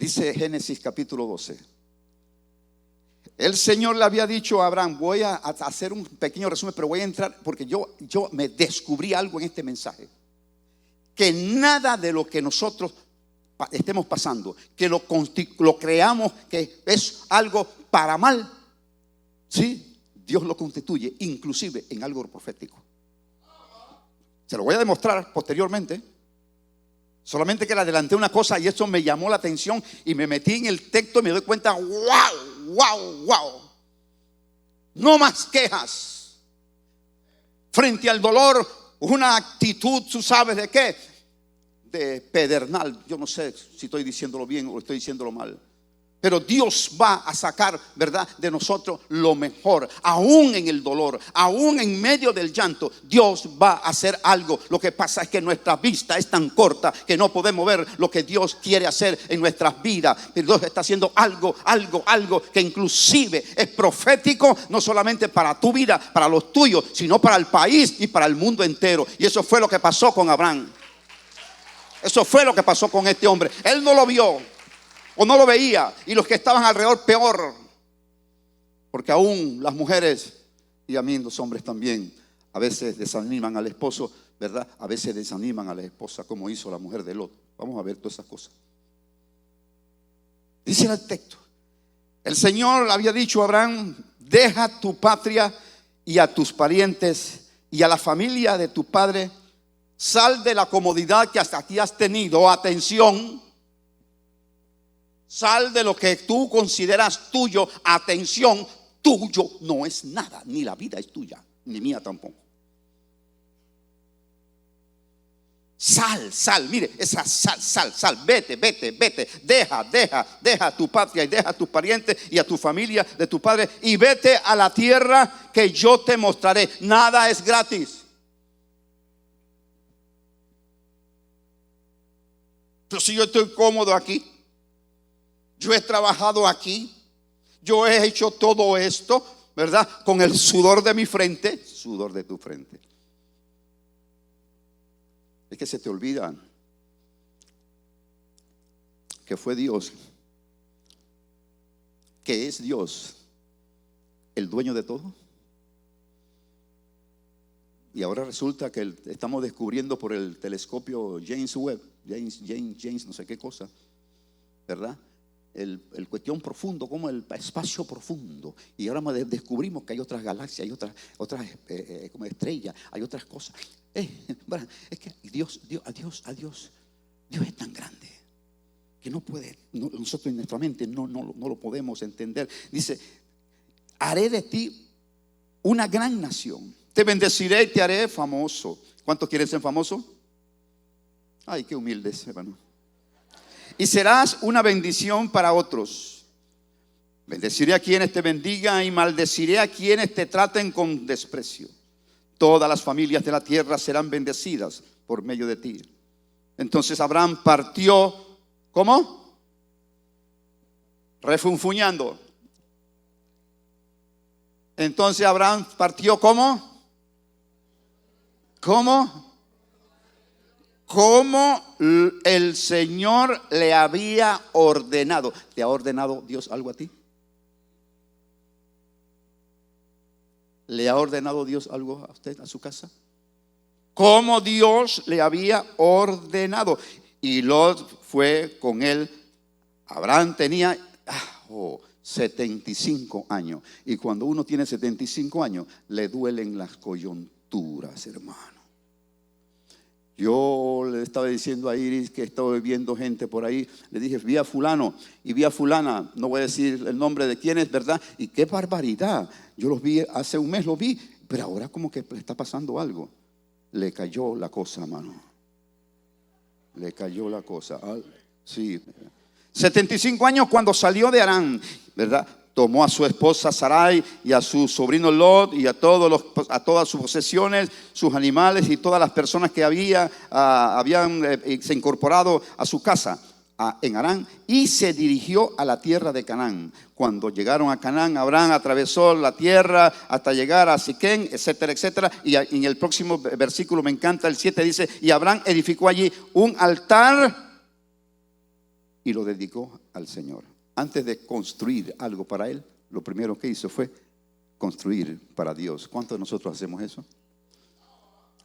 Dice Génesis capítulo 12. El Señor le había dicho a Abraham, voy a hacer un pequeño resumen, pero voy a entrar porque yo me descubrí algo en este mensaje. Que nada de lo que nosotros estemos pasando, que lo creamos que es algo para mal, ¿sí? Dios lo constituye inclusive en algo profético. Se lo voy a demostrar posteriormente. Solamente que le adelanté una cosa y eso me llamó la atención y me metí en el texto y me doy cuenta, wow. No más quejas. Frente al dolor, una actitud, ¿tú sabes de qué? De pedernal. Yo no sé si estoy diciéndolo bien o estoy diciéndolo mal. Pero Dios va a sacar, ¿verdad?, de nosotros lo mejor. Aún en el dolor, aún en medio del llanto, Dios va a hacer algo. Lo que pasa es que nuestra vista es tan corta que no podemos ver lo que Dios quiere hacer en nuestras vidas. Pero Dios está haciendo algo que inclusive es profético, no solamente para tu vida, para los tuyos, sino para el país y para el mundo entero. Y eso fue lo que pasó con Abraham. Eso fue lo que pasó con este hombre. Él no lo vio o no lo veía, y los que estaban alrededor peor, porque aún las mujeres y a mí los hombres también a veces desaniman al esposo, ¿verdad? A veces desaniman a la esposa, como hizo la mujer de Lot. Vamos a ver todas esas cosas. Dice el texto, el Señor le había dicho a Abraham, deja tu patria y a tus parientes y a la familia de tu padre, sal de la comodidad que hasta aquí has tenido. Atención. Sal de lo que tú consideras tuyo. Atención, tuyo no es nada. Ni la vida es tuya, ni mía tampoco. Sal, mire, esa sal, vete. Deja tu patria y deja a tus parientes y a tu familia de tu padre y vete a la tierra que yo te mostraré. Nada es gratis. Pero si yo estoy cómodo aquí, yo he trabajado aquí, yo he hecho todo esto, ¿verdad? Con el sudor de mi frente, sudor de tu frente. Es que se te olvida que fue Dios, que es Dios, el dueño de todo. Y ahora resulta que estamos descubriendo por el telescopio James Webb, James no sé qué cosa, ¿verdad? El cuestión profundo, como el espacio profundo. Y ahora descubrimos que hay otras galaxias, hay otras como estrellas, hay otras cosas. Es que Dios es tan grande que no puede, nosotros en nuestra mente no lo podemos entender. Dice, haré de ti una gran nación, te bendeciré y te haré famoso. ¿Cuántos quieren ser famosos? Ay, qué humildes, hermano. Y serás una bendición para otros. Bendeciré a quienes te bendigan y maldeciré a quienes te traten con desprecio. Todas las familias de la tierra serán bendecidas por medio de ti. Entonces Abraham partió, ¿cómo? Refunfuñando. Entonces Abraham partió, ¿cómo? ¿Cómo? Como el Señor le había ordenado. ¿Te ha ordenado Dios algo a ti? ¿Le ha ordenado Dios algo a usted, a su casa? Como Dios le había ordenado. Y Lot fue con él. Abraham tenía 75 años. Y cuando uno tiene 75 años, le duelen las coyunturas, hermano. Yo le estaba diciendo a Iris que estaba viendo gente por ahí. Le dije, vi a fulano y vi a fulana. No voy a decir el nombre de quién es, ¿verdad? Y qué barbaridad. Yo los vi, hace un mes los vi, pero ahora como que le está pasando algo. Le cayó la cosa, hermano. Le cayó la cosa. Sí. 75 años cuando salió de Harán, ¿verdad? Tomó a su esposa Sarai y a su sobrino Lot y a todas sus posesiones, sus animales y todas las personas que habían se incorporado a su casa en Harán, y se dirigió a la tierra de Canaán. Cuando llegaron a Canaán, Abraham atravesó la tierra hasta llegar a Siquén, etcétera, etcétera. Y en el próximo versículo, me encanta el 7, dice, y Abraham edificó allí un altar y lo dedicó al Señor. Antes de construir algo para Él, lo primero que hizo fue construir para Dios. ¿Cuántos de nosotros hacemos eso?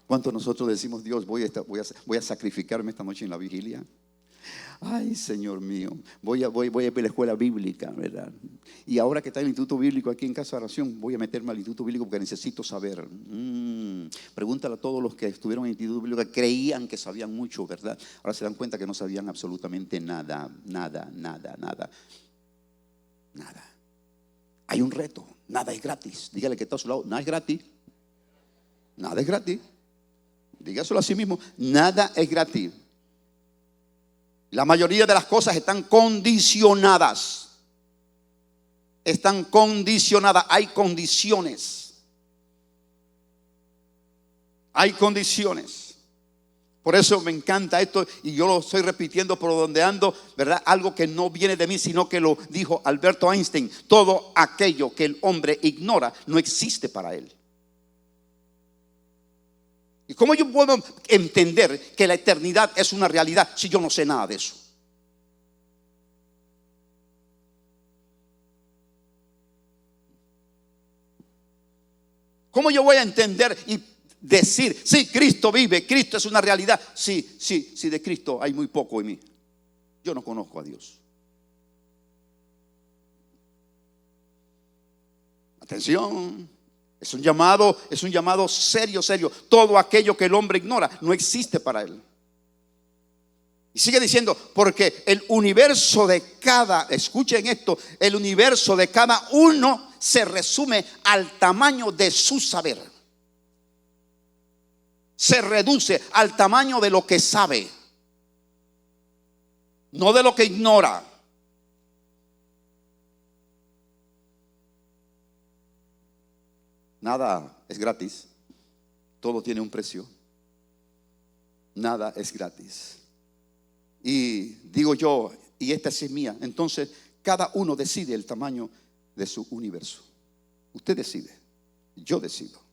¿Cuántos de nosotros decimos, Dios, voy a sacrificarme esta noche en la vigilia? Ay, Señor mío, voy a ir a la escuela bíblica, ¿verdad? Y ahora que está el instituto bíblico aquí en Casa de Oración, voy a meterme al instituto bíblico porque necesito saber. Pregúntale a todos los que estuvieron en el instituto bíblico que creían que sabían mucho, ¿verdad? Ahora se dan cuenta que no sabían absolutamente nada. Hay un reto, nada es gratis. Dígale que está a su lado, nada es gratis. Nada es gratis. Dígaselo a sí mismo, nada es gratis. La mayoría de las cosas están condicionadas. Están condicionadas. Hay condiciones. Hay condiciones. Por eso me encanta esto y yo lo estoy repitiendo por donde ando, ¿verdad? Algo que no viene de mí, sino que lo dijo Alberto Einstein. Todo aquello que el hombre ignora no existe para él. ¿Y cómo yo puedo entender que la eternidad es una realidad si yo no sé nada de eso? ¿Cómo yo voy a entender y decir, sí, Cristo vive, Cristo es una realidad? Sí, de Cristo hay muy poco en mí. Yo no conozco a Dios. Atención. Es un llamado serio. Todo aquello que el hombre ignora no existe para él. Y sigue diciendo, porque el universo de escuchen esto, el universo de cada uno se resume al tamaño de su saber. Se reduce al tamaño de lo que sabe, no de lo que ignora. Nada es gratis, todo tiene un precio. Nada es gratis. Y digo yo, y esta sí es mía, entonces cada uno decide el tamaño de su universo. Usted decide, yo decido.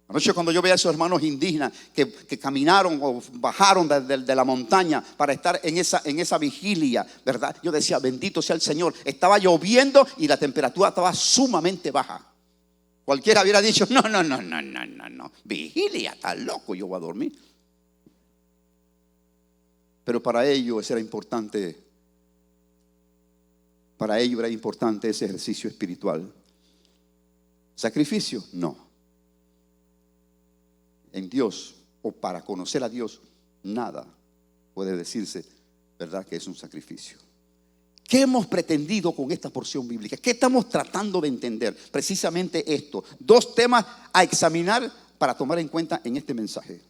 Anoche cuando yo veía a esos hermanos indígenas que caminaron o bajaron de la montaña para estar en esa vigilia, ¿verdad? Yo decía, bendito sea el Señor. Estaba lloviendo y la temperatura estaba sumamente baja. Cualquiera hubiera dicho, no, vigilia, está loco, yo voy a dormir. Pero para ellos era importante ese ejercicio espiritual. ¿Sacrificio? No. En Dios, o para conocer a Dios, nada puede decirse, ¿verdad?, que es un sacrificio. ¿Qué hemos pretendido con esta porción bíblica? ¿Qué estamos tratando de entender? Precisamente esto. 2 temas a examinar para tomar en cuenta en este mensaje.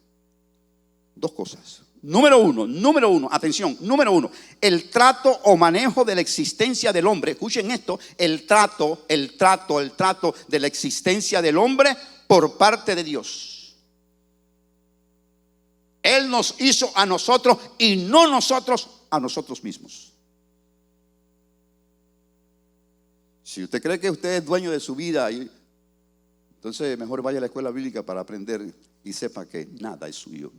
2 cosas. Número uno, atención, número 1, el trato o manejo de la existencia del hombre. Escuchen esto, el trato de la existencia del hombre por parte de Dios. Él nos hizo a nosotros y no nosotros a nosotros mismos. Si usted cree que usted es dueño de su vida, entonces mejor vaya a la escuela bíblica para aprender y sepa que nada es suyo,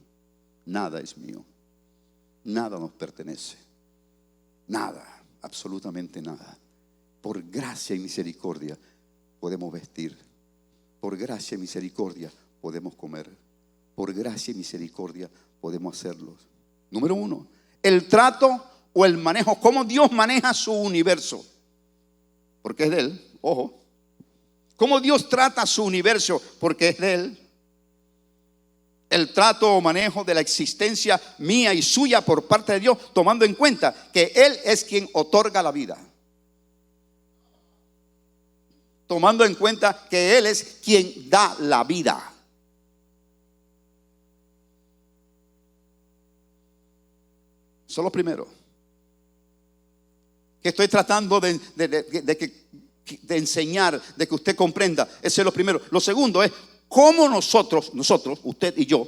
nada es mío, nada nos pertenece, nada, absolutamente nada. Por gracia y misericordia podemos vestir, por gracia y misericordia podemos comer, por gracia y misericordia podemos hacerlo. Número 1, el trato o el manejo, cómo Dios maneja su universo, porque es de Él, ojo. Cómo Dios trata su universo, porque es de Él. El trato o manejo de la existencia mía y suya por parte de Dios, tomando en cuenta que Él es quien otorga la vida. Tomando en cuenta que Él es quien da la vida. Eso es lo primero que estoy tratando de enseñar, de que usted comprenda. Ese es lo primero. Lo segundo es cómo nosotros, usted y yo,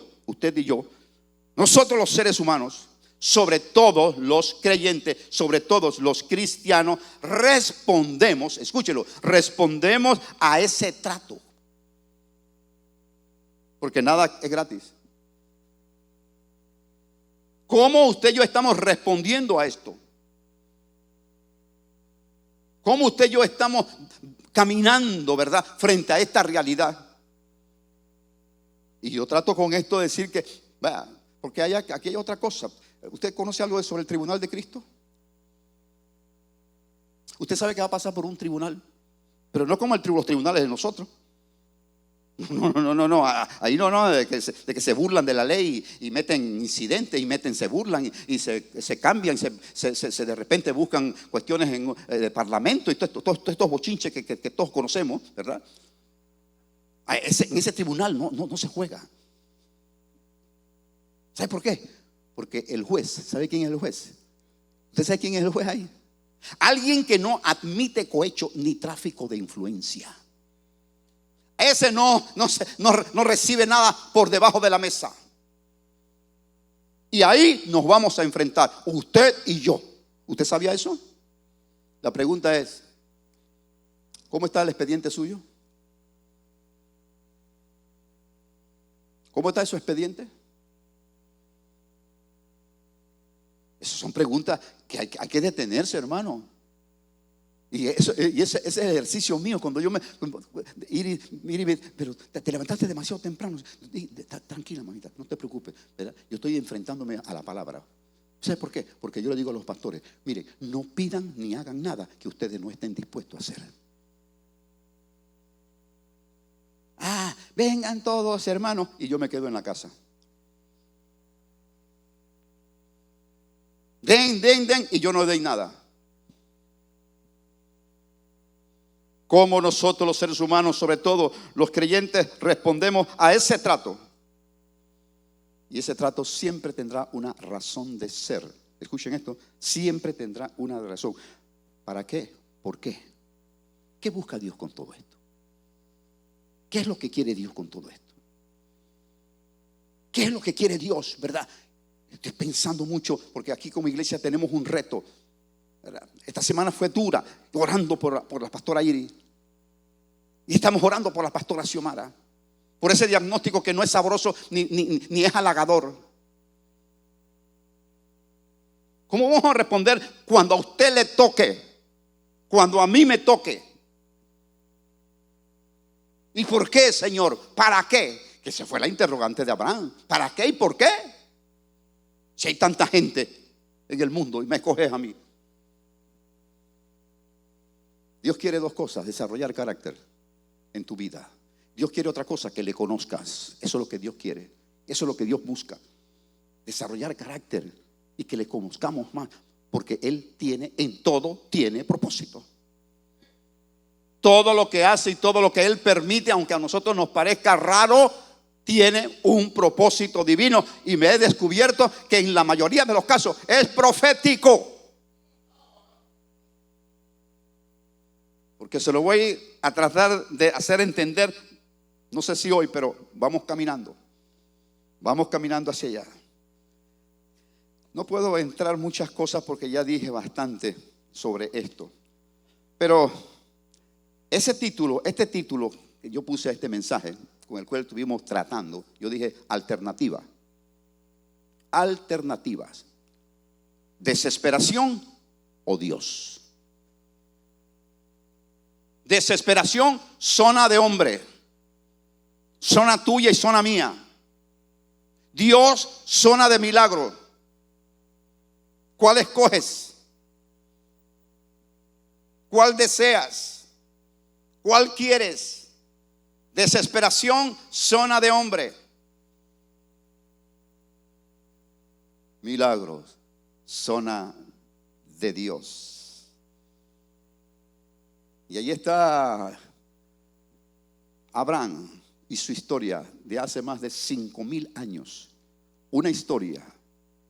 nosotros los seres humanos, sobre todo los creyentes, sobre todos los cristianos, respondemos, escúchelo, respondemos a ese trato. Porque nada es gratis. ¿Cómo usted y yo estamos respondiendo a esto? ¿Cómo usted y yo estamos caminando, verdad, frente a esta realidad? Y yo trato con esto de decir que, vea, porque aquí hay otra cosa. ¿Usted conoce algo sobre el tribunal de Cristo? Usted sabe que va a pasar por un tribunal, pero no como los tribunales de nosotros. No, ahí no, de que se burlan de la ley y meten incidentes se burlan y se cambian, de repente buscan cuestiones en el parlamento y todos estos bochinches que todos conocemos, ¿verdad? En ese tribunal no se juega. ¿Sabe por qué? Porque el juez, ¿sabe quién es el juez? ¿Usted sabe quién es el juez ahí? Alguien que no admite cohecho ni tráfico de influencia. Ese no recibe nada por debajo de la mesa. Y ahí nos vamos a enfrentar, usted y yo. ¿Usted sabía eso? La pregunta es, ¿cómo está el expediente suyo? ¿Cómo está su expediente? Esas son preguntas que hay que detenerse, hermano. Y ese es el ejercicio mío. Cuando yo pero te levantaste demasiado temprano. Tranquila, mamita, no te preocupes, ¿verdad? Yo estoy enfrentándome a la palabra. ¿Sabes por qué? Porque yo le digo a los pastores, miren, no pidan ni hagan nada que ustedes no estén dispuestos a hacer. Vengan todos, hermanos, y yo me quedo en la casa. Den, y yo no doy nada. Cómo nosotros los seres humanos, sobre todo los creyentes, respondemos a ese trato. Y ese trato siempre tendrá una razón de ser. Escuchen esto, siempre tendrá una razón. ¿Para qué? ¿Por qué? ¿Qué busca Dios con todo esto? ¿Qué es lo que quiere Dios con todo esto? ¿Qué es lo que quiere Dios, verdad? Estoy pensando mucho porque aquí como iglesia tenemos un reto. Esta semana fue dura, orando por la pastora Iri. Y estamos orando por la pastora Xiomara. Por ese diagnóstico que no es sabroso ni es halagador. ¿Cómo vamos a responder cuando a usted le toque? Cuando a mí me toque. ¿Y por qué, Señor? ¿Para qué? Que se fue la interrogante de Abraham. ¿Para qué y por qué? Si hay tanta gente en el mundo y me escoges a mí. Dios quiere dos cosas: desarrollar carácter en tu vida. Dios quiere otra cosa, que le conozcas. Eso es lo que Dios quiere. Eso es lo que Dios busca. Desarrollar carácter y que le conozcamos más. Porque Él en todo tiene propósito. Todo lo que hace y todo lo que Él permite, aunque a nosotros nos parezca raro, tiene un propósito divino. Y me he descubierto que en la mayoría de los casos es profético. Porque se lo voy a tratar de hacer entender, no sé si hoy, pero vamos caminando hacia allá. No puedo entrar muchas cosas porque ya dije bastante sobre esto, pero este título que yo puse a este mensaje, con el cual estuvimos tratando, yo dije alternativas, desesperación o Dios. Desesperación, zona de hombre, zona tuya y zona mía. Dios, zona de milagro. ¿Cuál escoges? ¿Cuál deseas? ¿Cuál quieres? Desesperación, zona de hombre. Milagros, zona de Dios. Y ahí está Abraham y su historia de hace más de 5,000 años. Una historia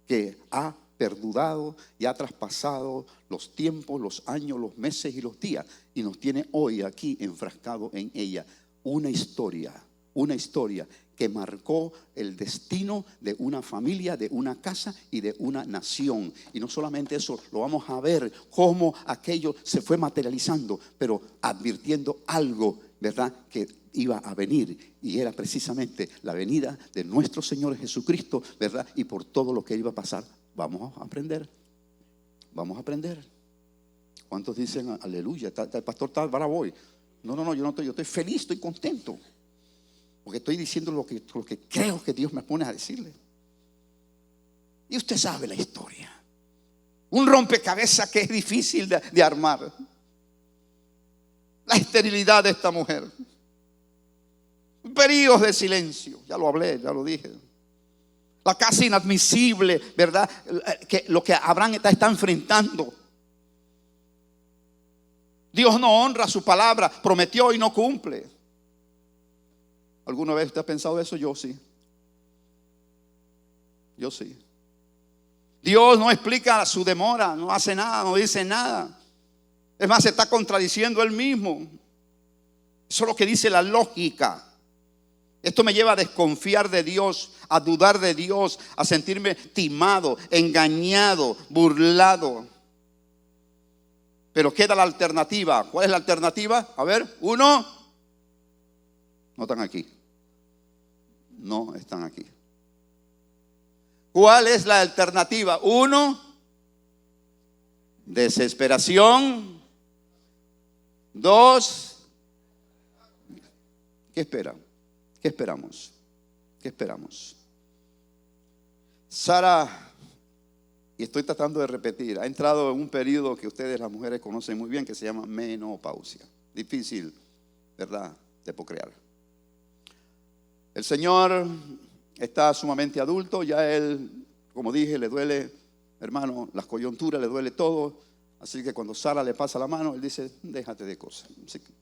que ha perdurado y ha traspasado los tiempos, los años, los meses y los días, y nos tiene hoy aquí enfrascado en ella. Una historia que marcó el destino de una familia, de una casa y de una nación. Y no solamente eso, lo vamos a ver cómo aquello se fue materializando, pero advirtiendo algo, ¿verdad?, que iba a venir, y era precisamente la venida de nuestro Señor Jesucristo, ¿verdad? Y por todo lo que iba a pasar. Vamos a aprender. Vamos a aprender. ¿Cuántos dicen aleluya? El pastor tal, ahora voy. No, yo estoy feliz, estoy contento, porque estoy diciendo lo que creo que Dios me pone a decirle. Y usted sabe la historia. Un rompecabezas que es difícil de armar. La esterilidad de esta mujer. Periodos de silencio. Ya lo hablé, ya lo dije. La casi inadmisible, ¿verdad?, que lo que Abraham está enfrentando. Dios no honra su palabra. Prometió y no cumple. ¿Alguna vez usted ha pensado eso? Yo sí. Yo sí. Dios no explica su demora, no hace nada, no dice nada. Es más, se está contradiciendo él mismo. Eso es lo que dice la lógica. Esto me lleva a desconfiar de Dios, a dudar de Dios, a sentirme timado, engañado, burlado. Pero queda la alternativa. ¿Cuál es la alternativa? A ver, uno. No están aquí. No están aquí. ¿Cuál es la alternativa? Uno, desesperación. Dos, ¿qué esperan? ¿Qué esperamos? ¿Qué esperamos? Sara, y estoy tratando de repetir, ha entrado en un periodo que ustedes las mujeres conocen muy bien, que se llama menopausia. Difícil, ¿verdad?, de procrear. El Señor está sumamente adulto, ya él, como dije, le duele, hermano, las coyunturas, le duele todo. Así que cuando Sara le pasa la mano, él dice, déjate de cosas. Así que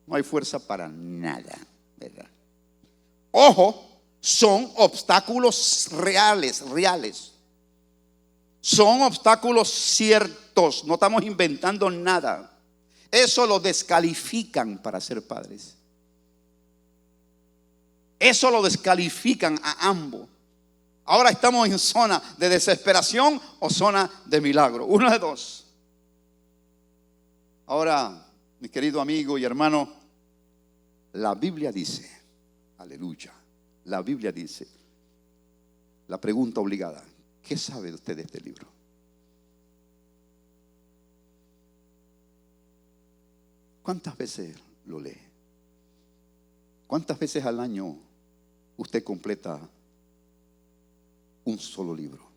no hay fuerza para nada, ¿verdad? Ojo, son obstáculos reales. Son obstáculos ciertos, no estamos inventando nada. Eso lo descalifican para ser padres. Eso lo descalifican a ambos. Ahora estamos en zona de desesperación o zona de milagro. Uno de dos. Ahora, mi querido amigo y hermano, la Biblia dice, aleluya, la Biblia dice, la pregunta obligada, ¿qué sabe usted de este libro? ¿Cuántas veces lo lee? ¿Cuántas veces al año usted completa un solo libro?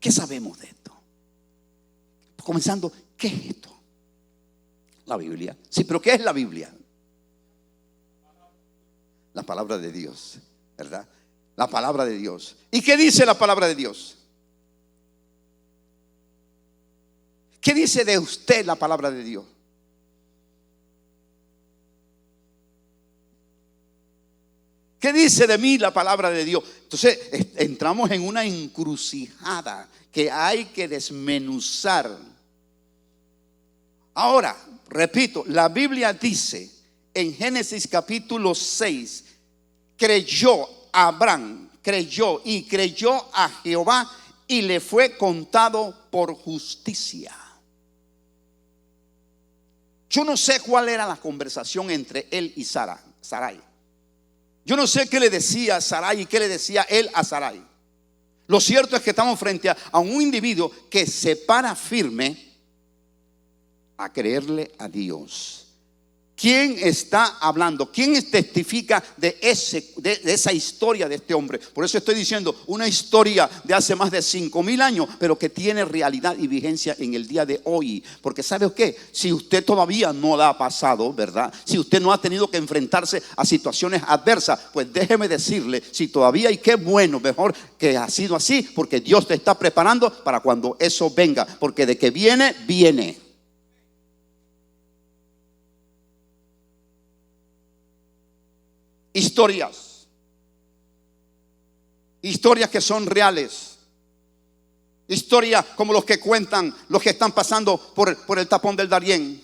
¿Qué sabemos de esto? Comenzando, ¿qué es esto? La Biblia. Sí, pero ¿qué es la Biblia? La palabra de Dios, ¿verdad? La palabra de Dios. ¿Y qué dice la palabra de Dios? ¿Qué dice de usted la palabra de Dios? ¿Qué dice de mí la palabra de Dios? Entonces entramos en una encrucijada que hay que desmenuzar. Ahora, repito, la Biblia dice en Génesis capítulo 6, Abraham creyó a Jehová y le fue contado por justicia. Yo no sé cuál era la conversación entre él y Sarai. Yo no sé qué le decía Sarai y qué le decía él a Sarai. Lo cierto es que estamos frente a un individuo que se para firme a creerle a Dios. ¿Quién está hablando? ¿Quién testifica de esa historia de este hombre? Por eso estoy diciendo una historia de hace más de 5,000 años, pero que tiene realidad y vigencia en el día de hoy. Porque ¿sabe qué? Si usted todavía no la ha pasado, ¿verdad? Si usted no ha tenido que enfrentarse a situaciones adversas, pues déjeme decirle, si todavía, y qué bueno, mejor que ha sido así, porque Dios te está preparando para cuando eso venga. Porque de que viene, viene. Historias que son reales, historias como los que cuentan los que están pasando por el tapón del Darién.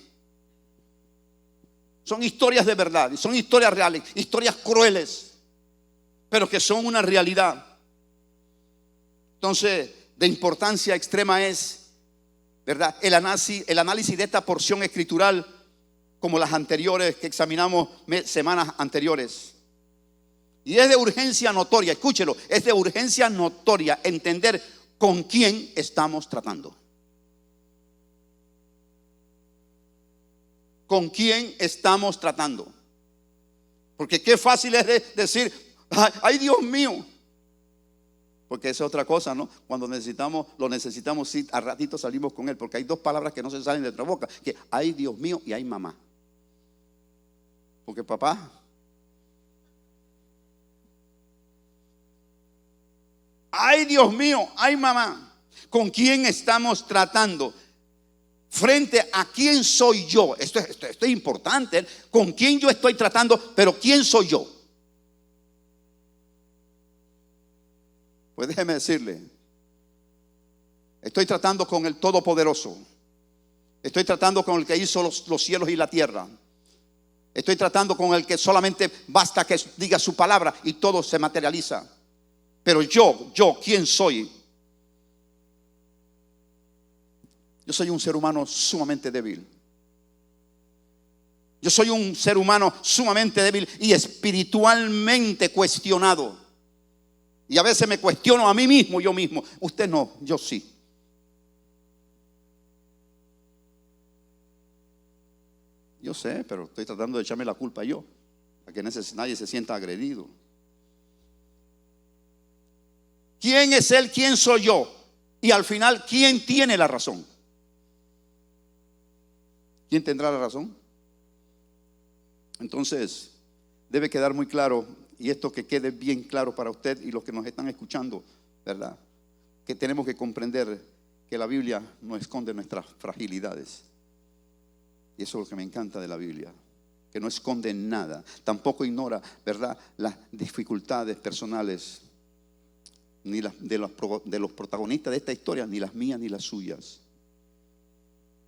Son historias de verdad, son historias reales, historias crueles, pero que son una realidad. Entonces, de importancia extrema es, ¿verdad?, el análisis de esta porción escritural, como las anteriores que examinamos semanas anteriores. Y es de urgencia notoria, escúchelo, es de urgencia notoria entender con quién estamos tratando. ¿Con quién estamos tratando? Porque qué fácil es decir, ay Dios mío. Porque esa es otra cosa, ¿no? Cuando lo necesitamos, sí, a ratito salimos con él. Porque hay dos palabras que no se salen de nuestra boca, que ay Dios mío y ay mamá. Porque papá, ay Dios mío, ay mamá. ¿Con quién estamos tratando? Frente a quién soy yo. Esto es importante. Con quién yo estoy tratando, pero quién soy yo. Pues déjeme decirle, estoy tratando con el Todopoderoso. Estoy tratando con el que hizo los cielos y la tierra. Estoy tratando con el que solamente basta que diga su palabra y todo se materializa. Pero yo, ¿quién soy? Yo soy un ser humano sumamente débil. Yo soy un ser humano sumamente débil y espiritualmente cuestionado. Y a veces me cuestiono a mí mismo, yo mismo. Usted no, yo sí. Yo sé, pero estoy tratando de echarme la culpa yo, para que nadie se sienta agredido. ¿Quién es él? ¿Quién soy yo? Y al final, ¿quién tiene la razón? ¿Quién tendrá la razón? Entonces, debe quedar muy claro, y esto que quede bien claro para usted y los que nos están escuchando, ¿verdad? Que tenemos que comprender que la Biblia no esconde nuestras fragilidades. Y eso es lo que me encanta de la Biblia, que no esconde nada, tampoco ignora, ¿verdad?, las dificultades personales, ni las de los protagonistas de esta historia, ni las mías ni las suyas.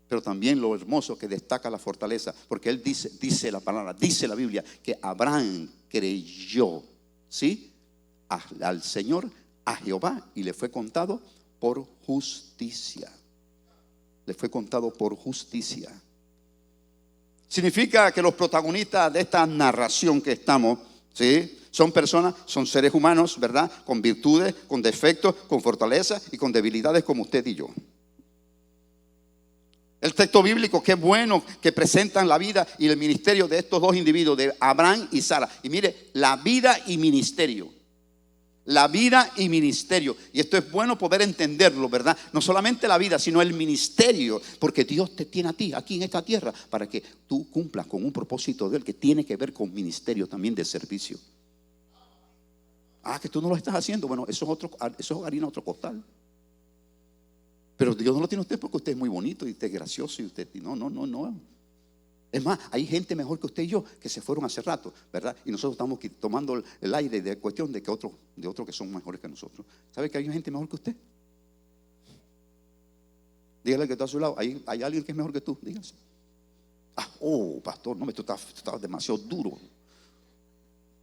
Pero también lo hermoso que destaca la fortaleza, porque él dice la palabra, dice la Biblia, que Abraham creyó, ¿sí?, al Señor, a Jehová, y le fue contado por justicia. Le fue contado por justicia. Significa que los protagonistas de esta narración que estamos, ¿sí?, son personas, son seres humanos, ¿verdad?, con virtudes, con defectos, con fortalezas y con debilidades como usted y yo. El texto bíblico, qué bueno que presentan la vida y el ministerio de estos dos individuos, de Abraham y Sara. Y mire, la vida y ministerio. La vida y ministerio. Y esto es bueno poder entenderlo, ¿verdad? No solamente la vida, sino el ministerio. Porque Dios te tiene a ti aquí en esta tierra para que tú cumplas con un propósito de él que tiene que ver con ministerio también de servicio. Que tú no lo estás haciendo. Bueno, eso es harina otro costal. Pero Dios no lo tiene usted porque usted es muy bonito y usted es gracioso y usted no. Es más, hay gente mejor que usted y yo que se fueron hace rato, ¿verdad? Y nosotros estamos tomando el aire de cuestión de otros que son mejores que nosotros. ¿Sabe que hay gente mejor que usted? Dígale que está a su lado. Hay alguien que es mejor que tú, dígase. Pastor, no, tú estás demasiado duro.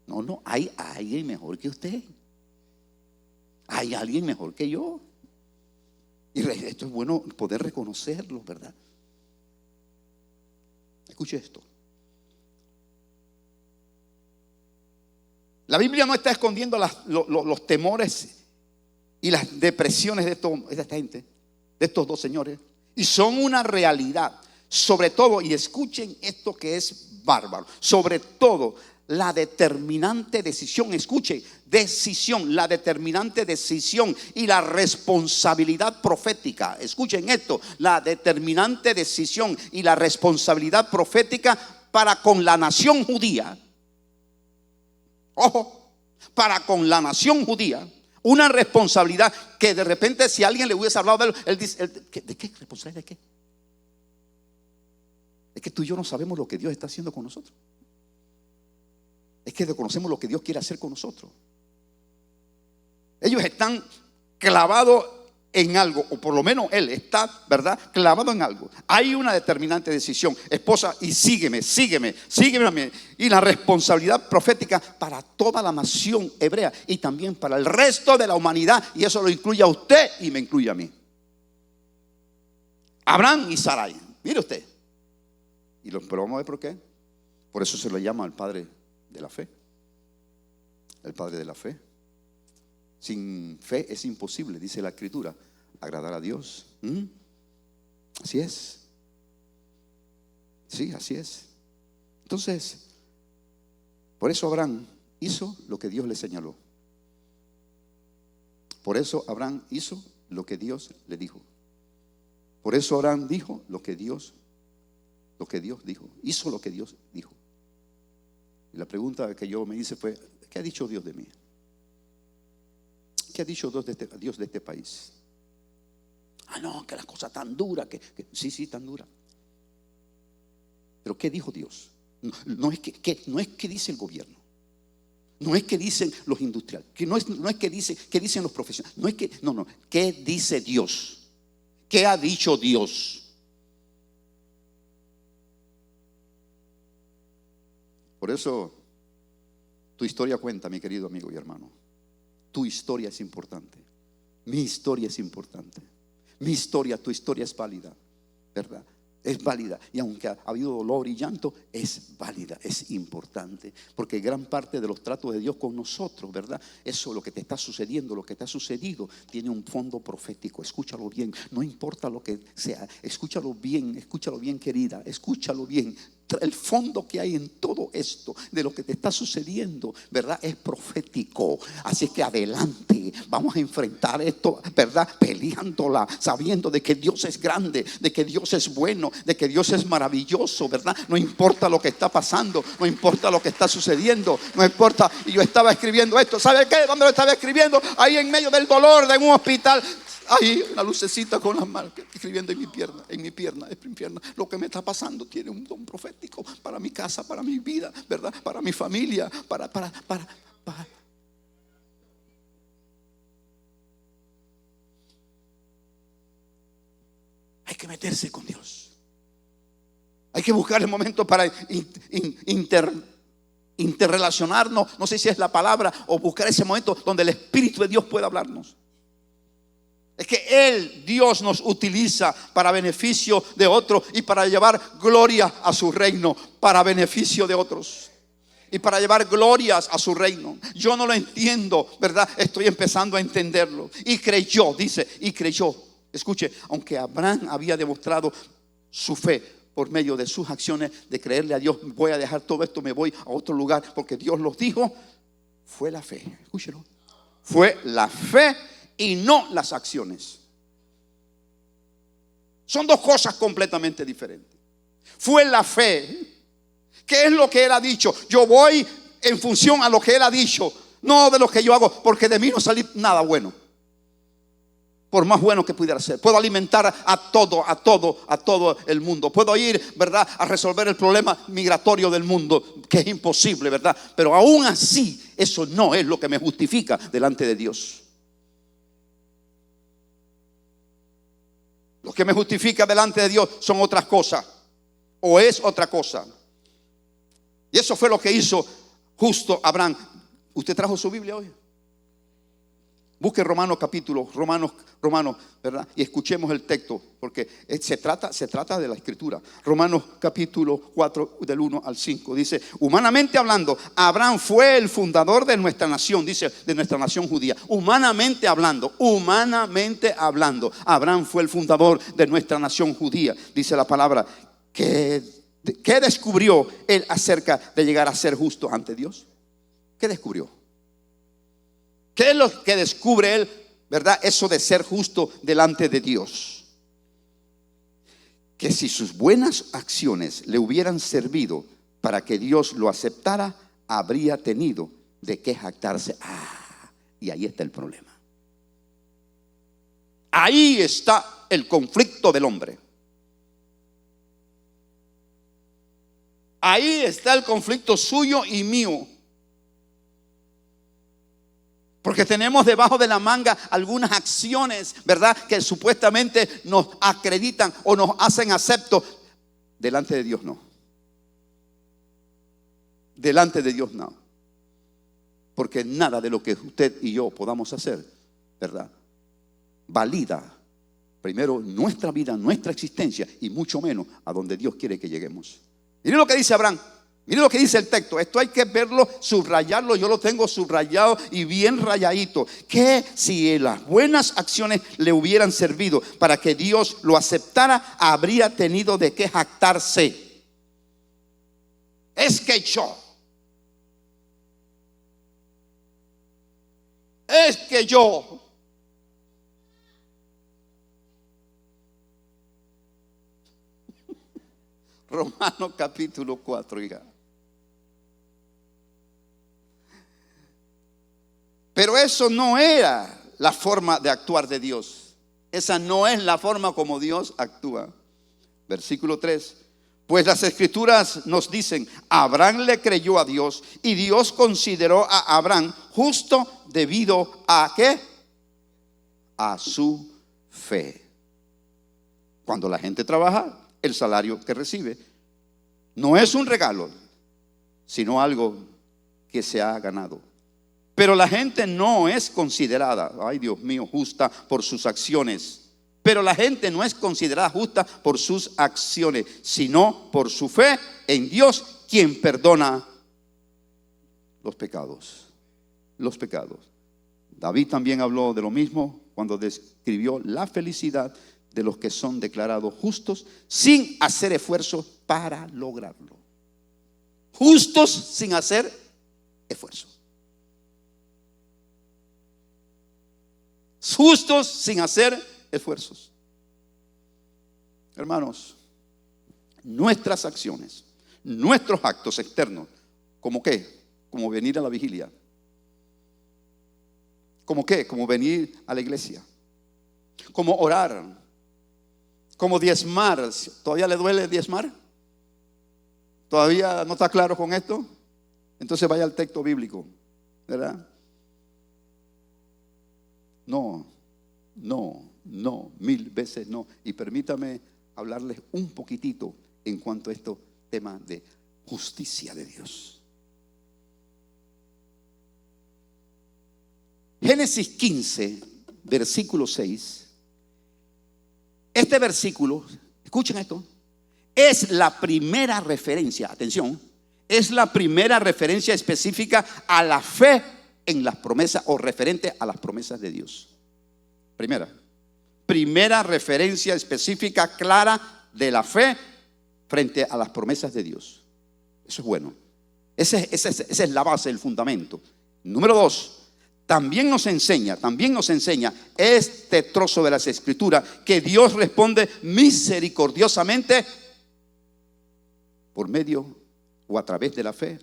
No, hay alguien mejor que usted. Hay alguien mejor que yo. Y esto es bueno poder reconocerlo, ¿verdad? Escuche esto. La Biblia no está escondiendo los temores y las depresiones de esta gente, de estos dos señores. Y son una realidad. Sobre todo, y escuchen esto que es bárbaro, sobre todo la determinante decisión, escuche, la determinante decisión y la responsabilidad profética. Escuchen esto, la determinante decisión y la responsabilidad profética para con la nación judía. Ojo, para con la nación judía. Una responsabilidad que de repente si alguien le hubiese hablado de él dice, ¿de qué responsabilidad? ¿De qué? Es que tú y yo no sabemos lo que Dios está haciendo con nosotros. Es que desconocemos lo que Dios quiere hacer con nosotros. Ellos están clavados en algo, o por lo menos él está, ¿verdad?, clavado en algo. Hay una determinante decisión: esposa, y sígueme a mí. Y la responsabilidad profética para toda la nación hebrea y también para el resto de la humanidad, y eso lo incluye a usted y me incluye a mí. Abraham y Sarai, mire usted. Pero vamos a ver por qué. Por eso se lo llama el padre de la fe. El padre de la fe. Sin fe es imposible, dice la Escritura, agradar a Dios. Así es. Sí, así es. Entonces, por eso Abraham hizo lo que Dios le señaló. Por eso Abraham hizo lo que Dios le dijo. Por eso Abraham dijo lo que Dios dijo. Hizo lo que Dios dijo. Y la pregunta que yo me hice fue: ¿qué ha dicho Dios de mí? ¿Qué ha dicho Dios de este país? No, que la cosa tan dura, sí, tan dura. Pero ¿qué dijo Dios? No es que dice el gobierno, no es que dicen los industriales, no es que dicen los profesionales, no, ¿qué dice Dios? ¿Qué ha dicho Dios? Por eso tu historia cuenta, mi querido amigo y hermano. Tu historia es importante. Mi historia es importante. Mi historia, tu historia es válida, ¿verdad? Es válida. Y aunque ha habido dolor y llanto, es válida, es importante. Porque gran parte de los tratos de Dios con nosotros, ¿verdad? Eso, lo que te está sucediendo, lo que te ha sucedido, tiene un fondo profético. Escúchalo bien. No importa lo que sea. Escúchalo bien, querida. Escúchalo bien. El fondo que hay en todo esto, de lo que te está sucediendo, ¿verdad?, es profético. Así es que adelante, vamos a enfrentar esto, ¿verdad?, peleándola, sabiendo de que Dios es grande, de que Dios es bueno, de que Dios es maravilloso, ¿verdad? No importa lo que está pasando, no importa lo que está sucediendo, no importa. Y yo estaba escribiendo esto, ¿sabe qué? ¿Dónde lo estaba escribiendo? Ahí en medio del dolor de un hospital. Ahí una lucecita con las marcas, escribiendo en mi pierna. Lo que me está pasando tiene un don profético para mi casa, para mi vida, ¿verdad? Para mi familia, para. Hay que meterse con Dios. Hay que buscar el momento para interrelacionarnos. No sé si es la palabra, o buscar ese momento donde el Espíritu de Dios pueda hablarnos. Es que Dios nos utiliza para beneficio de otros y para llevar gloria a su reino, para beneficio de otros y para llevar glorias a su reino. Yo no lo entiendo, ¿verdad? Estoy empezando a entenderlo. Y creyó. Escuche, aunque Abraham había demostrado su fe por medio de sus acciones, de creerle a Dios: voy a dejar todo esto, me voy a otro lugar porque Dios los dijo. Fue la fe, escúchelo. Fue la fe y no las acciones. Son dos cosas completamente diferentes. Fue la fe. ¿Qué es lo que él ha dicho? Yo voy en función a lo que él ha dicho, no de lo que yo hago, porque de mí no sale nada bueno. Por más bueno que pudiera ser, puedo alimentar a todo el mundo. Puedo ir, ¿verdad?, a resolver el problema migratorio del mundo, que es imposible, ¿verdad? Pero aún así, eso no es lo que me justifica delante de Dios. Lo que me justifica delante de Dios son otras cosas, o es otra cosa. Y eso fue lo que hizo justo Abraham. ¿Usted trajo su Biblia hoy? Busque Romanos, ¿verdad? Y escuchemos el texto, porque se trata de la Escritura. Romanos capítulo 4, del 1 al 5. Dice: humanamente hablando, Abraham fue el fundador de nuestra nación, dice, de nuestra nación judía. Humanamente hablando, Abraham fue el fundador de nuestra nación judía. Dice la palabra. ¿Qué descubrió él acerca de llegar a ser justo ante Dios? ¿Qué descubrió? ¿Qué es lo que descubre él, verdad? Eso de ser justo delante de Dios. Que si sus buenas acciones le hubieran servido para que Dios lo aceptara, habría tenido de qué jactarse. Y ahí está el problema. Ahí está el conflicto del hombre. Ahí está el conflicto suyo y mío. Porque tenemos debajo de la manga algunas acciones, ¿verdad?, que supuestamente nos acreditan o nos hacen acepto. Delante de Dios no. Delante de Dios no. Porque nada de lo que usted y yo podamos hacer, ¿verdad?, valida primero nuestra vida, nuestra existencia, y mucho menos a donde Dios quiere que lleguemos. Miren lo que dice Abraham. Miren lo que dice el texto. Esto hay que verlo, subrayarlo. Yo lo tengo subrayado y bien rayadito. Que si las buenas acciones le hubieran servido para que Dios lo aceptara, habría tenido de qué jactarse. Es que yo Romanos capítulo 4, hija. Pero eso no era la forma de actuar de Dios. Esa no es la forma como Dios actúa. Versículo 3. Pues las escrituras nos dicen: Abraham le creyó a Dios y Dios consideró a Abraham justo debido a ¿qué? A su fe. Cuando la gente trabaja, el salario que recibe no es un regalo, sino algo que se ha ganado. Pero la gente no es considerada, ay Dios mío, justa por sus acciones. Pero la gente no es considerada justa por sus acciones, sino por su fe en Dios, quien perdona los pecados. Los pecados. David también habló de lo mismo cuando describió la felicidad de los que son declarados justos sin hacer esfuerzo para lograrlo. Justos sin hacer esfuerzo. Justos sin hacer esfuerzos. Hermanos, nuestras acciones, nuestros actos externos, ¿como qué? Como venir a la vigilia. ¿Como qué? Como venir a la iglesia. Como orar. Como diezmar. ¿Todavía le duele diezmar? ¿Todavía no está claro con esto? Entonces vaya al texto bíblico, ¿verdad? No, mil veces no. Y permítame hablarles un poquitito en cuanto a este tema de justicia de Dios. Génesis 15, versículo 6. Este versículo, escuchen esto, es la primera referencia, atención, es la primera referencia específica a la fe en las promesas o referente a las promesas de Dios. Primera referencia específica clara de la fe frente a las promesas de Dios. Eso es bueno. Esa es la base, el fundamento. Número 2, también nos enseña este trozo de las escrituras que Dios responde misericordiosamente por medio o a través de la fe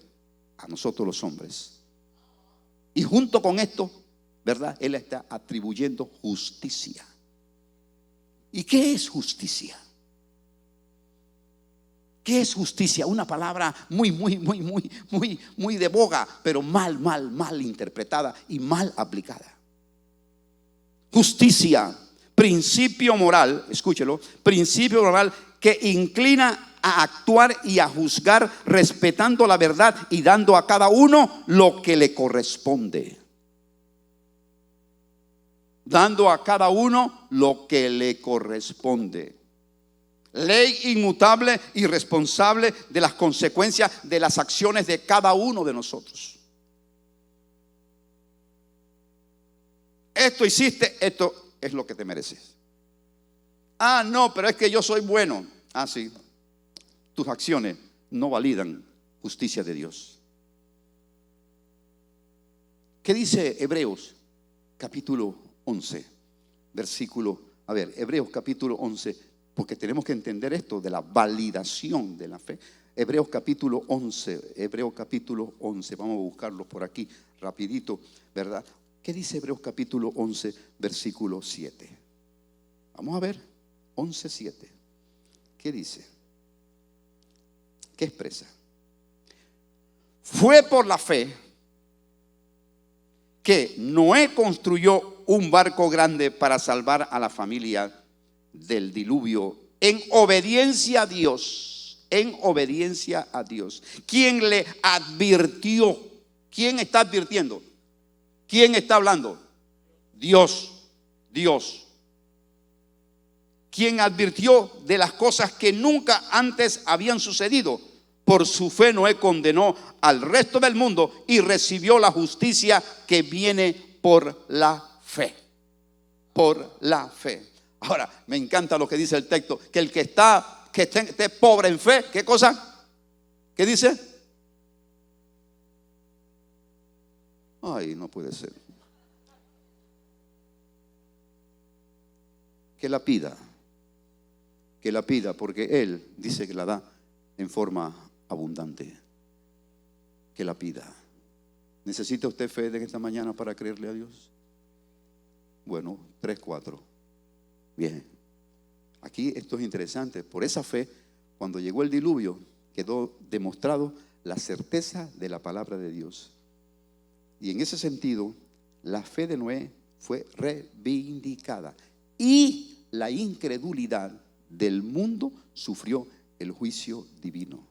a nosotros los hombres. Y junto con esto, ¿verdad?, Él está atribuyendo justicia. ¿Y qué es justicia? ¿Qué es justicia? Una palabra muy de boga, pero mal interpretada y mal aplicada. Justicia, principio moral, escúchelo, principio moral que inclina a actuar y a juzgar respetando la verdad y dando a cada uno lo que le corresponde. Dando a cada uno lo que le corresponde. Ley inmutable y responsable de las consecuencias de las acciones de cada uno de nosotros. Esto hiciste, esto es lo que te mereces. Ah, no, pero es que yo soy bueno. Ah, sí. Tus acciones no validan justicia de Dios. ¿Qué dice Hebreos capítulo 11? Versículo, Hebreos capítulo 11, porque tenemos que entender esto de la validación de la fe. Hebreos capítulo 11, vamos a buscarlo por aquí rapidito, ¿verdad? ¿Qué dice Hebreos capítulo 11, versículo 7? Vamos a ver, 11, 7. ¿Qué dice? ¿Qué expresa? Fue por la fe que Noé construyó un barco grande para salvar a la familia del diluvio en obediencia a Dios, en obediencia a Dios. ¿Quién le advirtió? ¿Quién está advirtiendo? ¿Quién está hablando? Dios, Dios. ¿Quién advirtió de las cosas que nunca antes habían sucedido? Por su fe Noé condenó al resto del mundo y recibió la justicia que viene por la fe. Por la fe. Ahora, me encanta lo que dice el texto, que el que esté pobre en fe, ¿qué cosa? ¿Qué dice? Ay, no puede ser. Que la pida, porque Él dice que la da en forma abundante. Que la pida. ¿Necesita usted fe en esta mañana para creerle a Dios? Bueno, 3, 4. Bien, aquí esto es interesante. Por esa fe, cuando llegó el diluvio, quedó demostrado la certeza de la palabra de Dios. Y en ese sentido, la fe de Noé fue reivindicada. Y la incredulidad del mundo sufrió el juicio divino.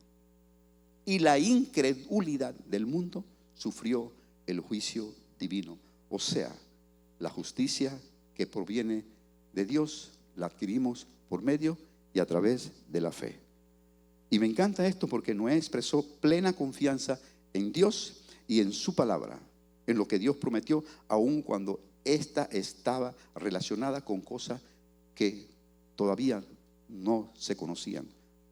Y la incredulidad del mundo sufrió el juicio divino. O sea, la justicia que proviene de Dios la adquirimos por medio y a través de la fe. Y me encanta esto porque Noé expresó plena confianza en Dios y en su palabra, en lo que Dios prometió, aun cuando ésta estaba relacionada con cosas que todavía no se conocían,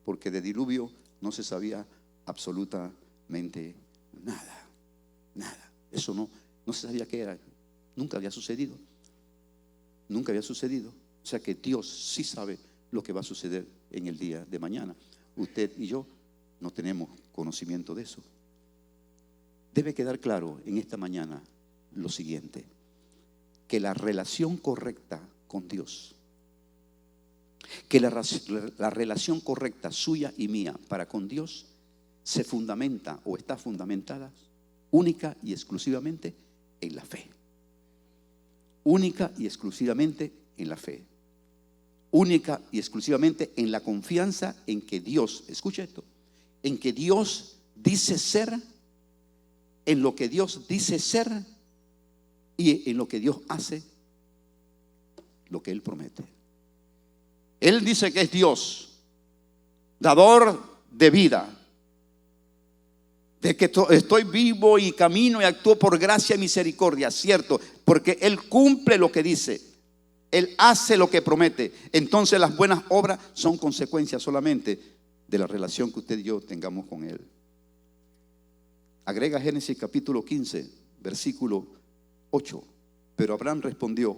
porque de diluvio no se sabía absolutamente nada. Nada. Eso no se sabía qué era. Nunca había sucedido. Nunca había sucedido. O sea que Dios sí sabe lo que va a suceder en el día de mañana. Usted y yo no tenemos conocimiento de eso. Debe quedar claro en esta mañana lo siguiente: que la relación correcta con Dios, que la relación correcta suya y mía para con Dios se fundamenta o está fundamentada única y exclusivamente en la fe. Única y exclusivamente en la fe. Única y exclusivamente en la confianza en que Dios, escucha esto, en que Dios dice ser, en lo que Dios dice ser y en lo que Dios hace lo que Él promete. Él dice que es Dios, dador de vida, de que estoy vivo y camino y actúo por gracia y misericordia, cierto, porque Él cumple lo que dice, Él hace lo que promete. Entonces las buenas obras son consecuencia solamente de la relación que usted y yo tengamos con Él. Agrega Génesis capítulo 15, versículo 8. Pero Abraham respondió: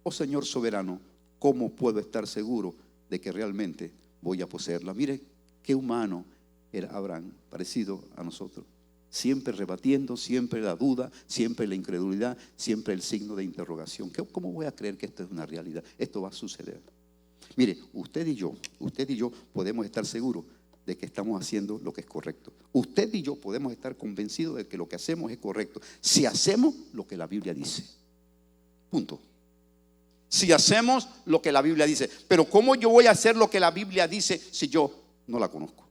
oh Señor soberano, ¿cómo puedo estar seguro de que realmente voy a poseerla? Mire qué humano era Abraham, parecido a nosotros. Siempre rebatiendo, siempre la duda, siempre la incredulidad, siempre el signo de interrogación. ¿Cómo voy a creer que esto es una realidad? Esto va a suceder. Mire, usted y yo podemos estar seguros de que estamos haciendo lo que es correcto. Usted y yo podemos estar convencidos de que lo que hacemos es correcto si hacemos lo que la Biblia dice. Punto. Si hacemos lo que la Biblia dice. Pero ¿cómo yo voy a hacer lo que la Biblia dice si yo no la conozco?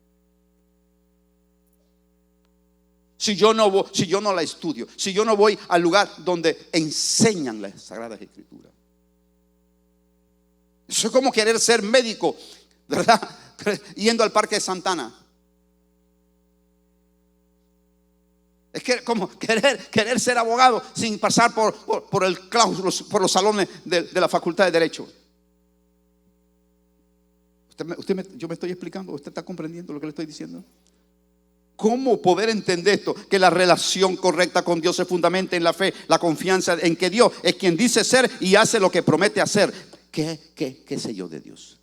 Si yo no la estudio, si yo no voy al lugar donde enseñan las Sagradas Escrituras. Eso es como querer ser médico, ¿verdad? Yendo al Parque de Santana. Es que como querer ser abogado sin pasar por el claustro, por los salones de la Facultad de Derecho. Yo me estoy explicando, ¿usted está comprendiendo lo que le estoy diciendo? ¿Cómo poder entender esto? Que la relación correcta con Dios se fundamenta en la fe, la confianza en que Dios es quien dice ser y hace lo que promete hacer. ¿Qué sé yo de Dios?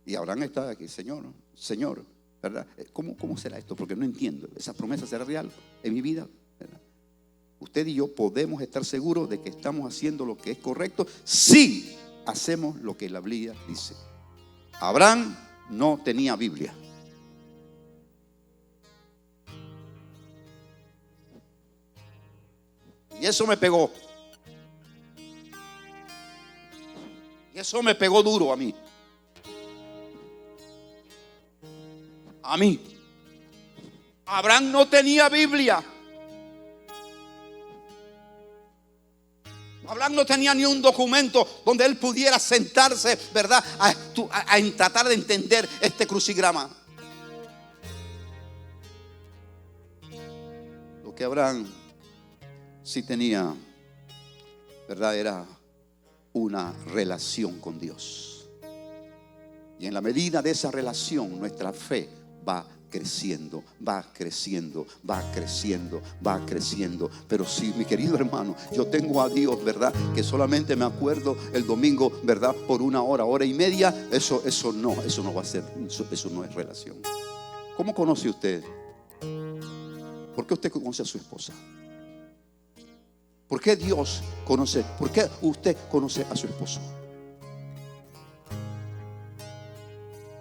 Y Abraham está aquí: Señor, ¿verdad? ¿Cómo será esto? Porque no entiendo. ¿Esa promesa será real en mi vida? ¿Verdad? Usted y yo podemos estar seguros de que estamos haciendo lo que es correcto si hacemos lo que la Biblia dice. Abraham no tenía Biblia. eso me pegó. Y eso me pegó duro a mí. A mí. Abraham no tenía Biblia. Abraham no tenía ni un documento donde él pudiera sentarse, ¿verdad?, a tratar de entender este crucigrama. Lo que Abraham sí tenía, ¿verdad?, era una relación con Dios. Y en la medida de esa relación, nuestra fe va creciendo, va creciendo, va creciendo, va creciendo. Pero sí, mi querido hermano, yo tengo a Dios, ¿verdad?, que solamente me acuerdo el domingo, ¿verdad?, por una hora, hora y media. Eso no va a ser, eso no es relación. ¿Cómo conoce usted? ¿Por qué usted conoce a su esposa? ¿Por qué Dios conoce? ¿Por qué usted conoce a su esposo?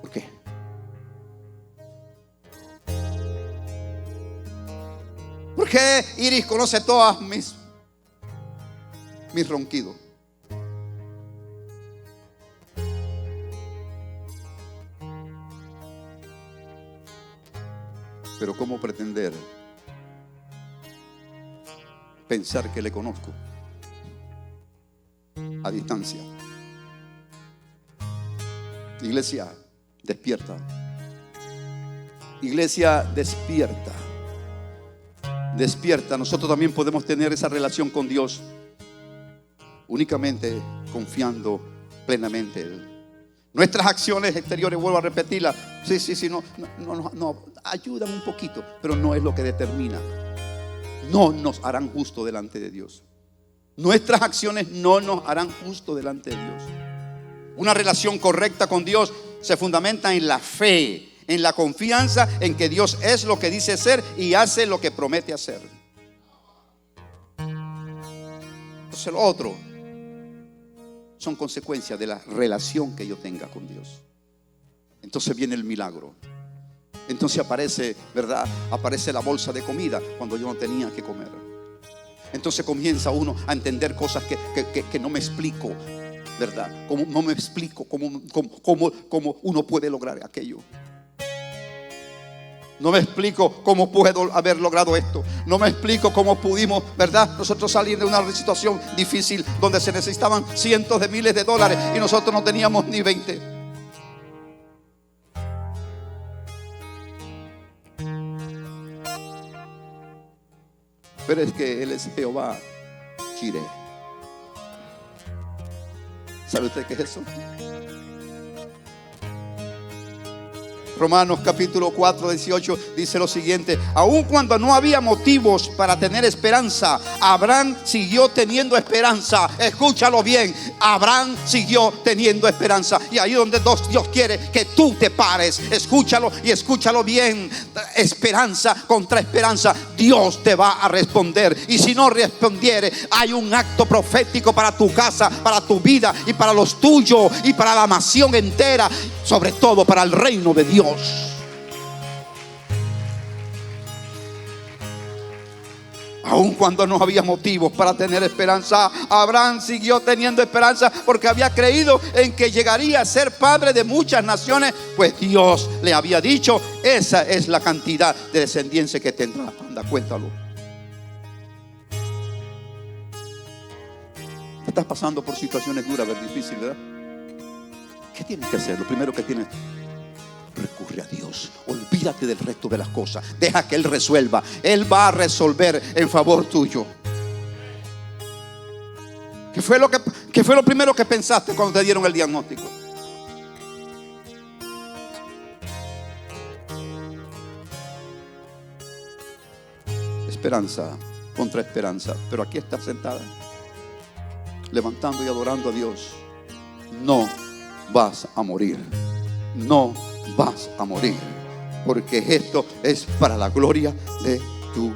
¿Por qué? ¿Por qué Iris conoce todas mis ronquidos? Pero ¿cómo pretender pensar que le conozco a distancia? Iglesia, despierta. Iglesia, despierta. Despierta. Nosotros también podemos tener esa relación con Dios únicamente confiando plenamente en Él. Nuestras acciones exteriores, vuelvo a repetirla, sí, no, ayudan un poquito, pero no es lo que determina. No nos harán justo delante de Dios. Nuestras acciones no nos harán justo delante de Dios. Una relación correcta con Dios se fundamenta en la fe, en la confianza en que Dios es lo que dice ser y hace lo que promete hacer. Entonces lo otro son consecuencias de la relación que yo tenga con Dios. Entonces viene el milagro. Entonces aparece, ¿verdad?, aparece la bolsa de comida cuando yo no tenía que comer. Entonces comienza uno a entender cosas que no me explico, ¿verdad? No me explico cómo uno puede lograr aquello. No me explico cómo puedo haber logrado esto. No me explico cómo pudimos, ¿verdad?, nosotros salir de una situación difícil donde se necesitaban cientos de miles de dólares y nosotros no teníamos ni 20. Pero es que Él es Jehová Jireh. ¿Sabe usted qué es eso? Romanos capítulo 4, 18 dice lo siguiente: aun cuando no había motivos para tener esperanza, Abraham siguió teniendo esperanza. Escúchalo bien, Abraham siguió teniendo esperanza. Y ahí donde Dios quiere que tú te pares, escúchalo y escúchalo bien. Esperanza contra esperanza, Dios te va a responder. Y si no respondiere, hay un acto profético para tu casa, para tu vida y para los tuyos y para la nación entera, sobre todo para el reino de Dios. Aun cuando no había motivos para tener esperanza, Abraham siguió teniendo esperanza porque había creído en que llegaría a ser padre de muchas naciones, pues Dios le había dicho: esa es la cantidad de descendencia que tendrá. Anda, cuéntalo. Estás pasando por situaciones duras, difíciles, ¿verdad? ¿Qué tienes que hacer? Lo primero que tienes: recurre a Dios. Olvídate del resto de las cosas. Deja que Él resuelva. Él va a resolver en favor tuyo. ¿Qué fue lo primero que pensaste cuando te dieron el diagnóstico? Esperanza contra esperanza. Pero aquí estás sentada, levantando y adorando a Dios. No vas a morir. No vas a morir, porque esto es para la gloria de tu